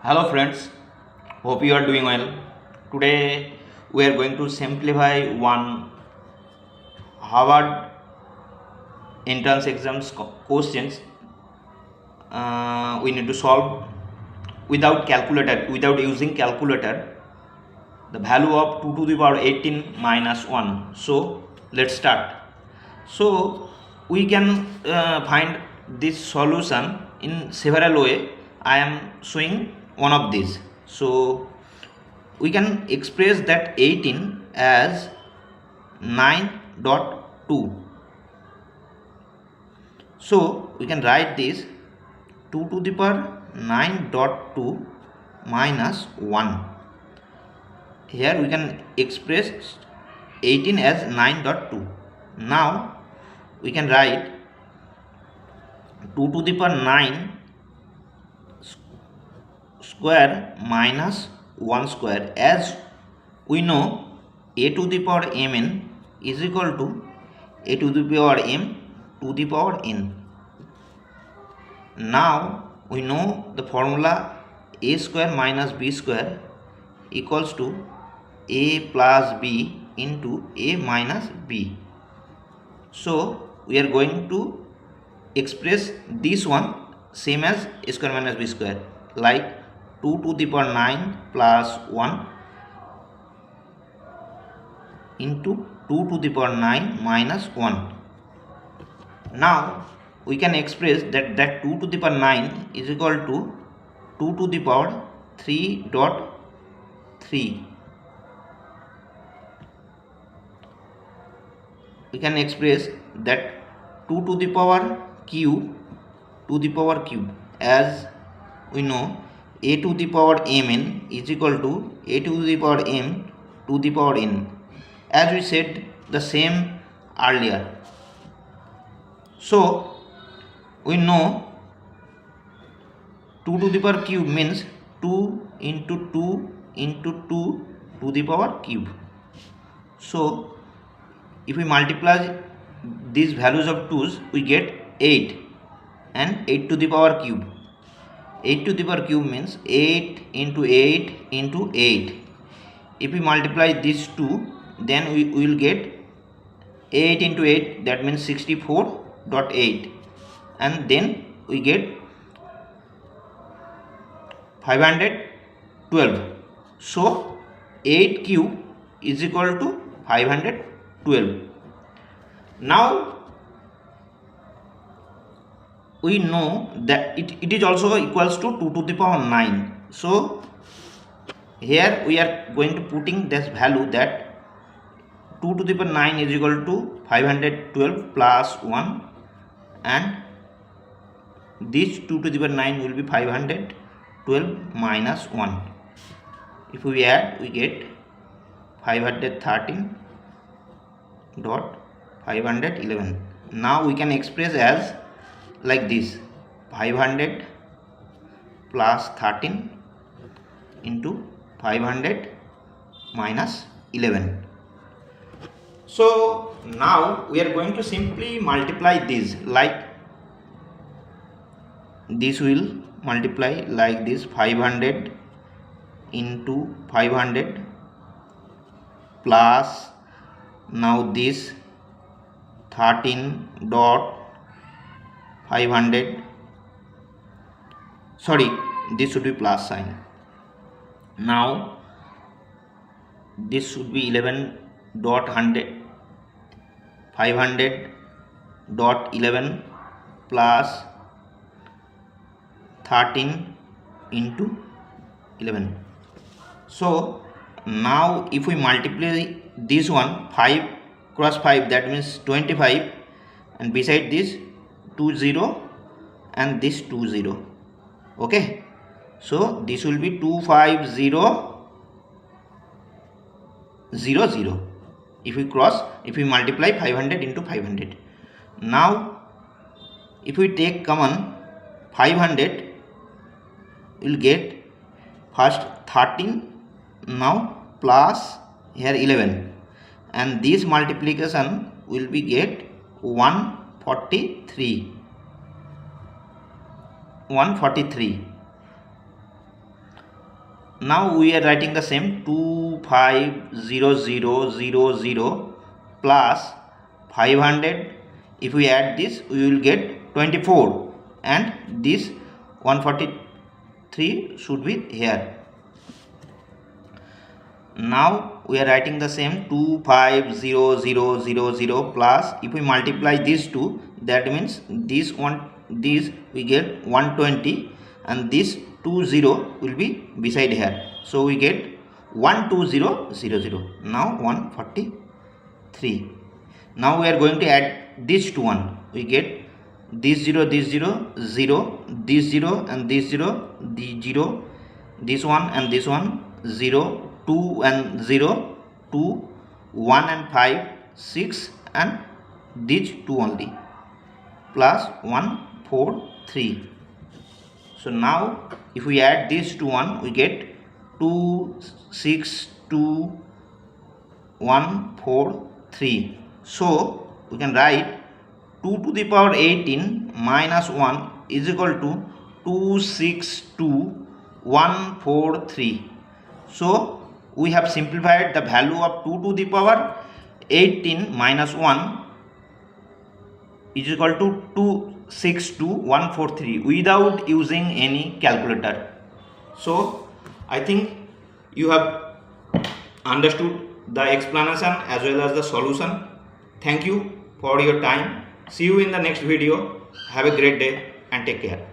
Hello friends, hope you are doing well. Today we are going to simplify one Harvard entrance exams questions. We need to solve without using calculator, the value of 2 to the power 18 minus 1. So let's start. So we can find this solution in several way. I am showing one of these. So we can express that 18 as 9.2. So we can write this 2 to the power 9.2 minus 1. Here we can express 18 as 9.2. Now we can write 2 to the power 9 square minus 1 square. As we know, a to the power mn is equal to a to the power m to the power n. Now we know the formula a square minus b square equals to a plus b into a minus b. So we are going to express this one same as a square minus b square, like 2 to the power 9 plus 1 into 2 to the power 9 minus 1. Now we can express that 2 to the power 9 is equal to 2 to the power 3.3. We can express that 2 to the power cube as we know a to the power mn is equal to a to the power m to the power n, as we said the same earlier. So we know 2 to the power cube means 2 into 2 into 2 to the power cube. So if we multiply these values of 2's, we get 8 and 8 to the power cube. 8 to the power cube means 8 into 8 into 8. If we multiply these two, then we will get 8 into 8, that means 64.8, and then we get 512. So 8 cube is equal to 512. Now we know that it is also equals to 2 to the power 9. So here we are going to putting this value that 2 to the power 9 is equal to 512 plus 1, and this 2 to the power 9 will be 512 minus 1. If we add, we get 513.511. Now we can express as like this: 500 plus 13 into 500 minus 11. So now we are going to simply multiply this, like this will multiply like this: 500 into 500 plus now this 13.500, sorry, this should be plus sign. Now this should be 11.100, 500.11 plus 13 into 11. So now if we multiply this one, 5 cross 5, that means 25, and beside this 20 and this 20. Okay, so this will be 25000 if we multiply 500 into 500. Now if we take common 500, we will get first 13, now plus here 11, and this multiplication will be get 143. Now we are writing the same 250000 plus 500. If we add this, we will get 24, and this 143 should be here. Now we are writing the same 250000 plus, if we multiply these two, that means this we get 120, and this 20 will be beside here, so we get 12000. Now 143. Now we are going to add this to 1. We get this 0, 0, this 0 and this 0, the 0, this one and this one, 0, 2 and 0, 2, 1 and 5, 6, and these 2 only, plus 1, 4, 3. So now if we add this to 1, we get 2, 6, 2, 1, 4, 3. So we can write 2 to the power 18 minus 1 is equal to 262143. So we have simplified the value of 2 to the power 18 minus 1 is equal to 262143 without using any calculator. So I think you have understood the explanation as well as the solution. Thank you for your time. See you in the next video. Have a great day and take care.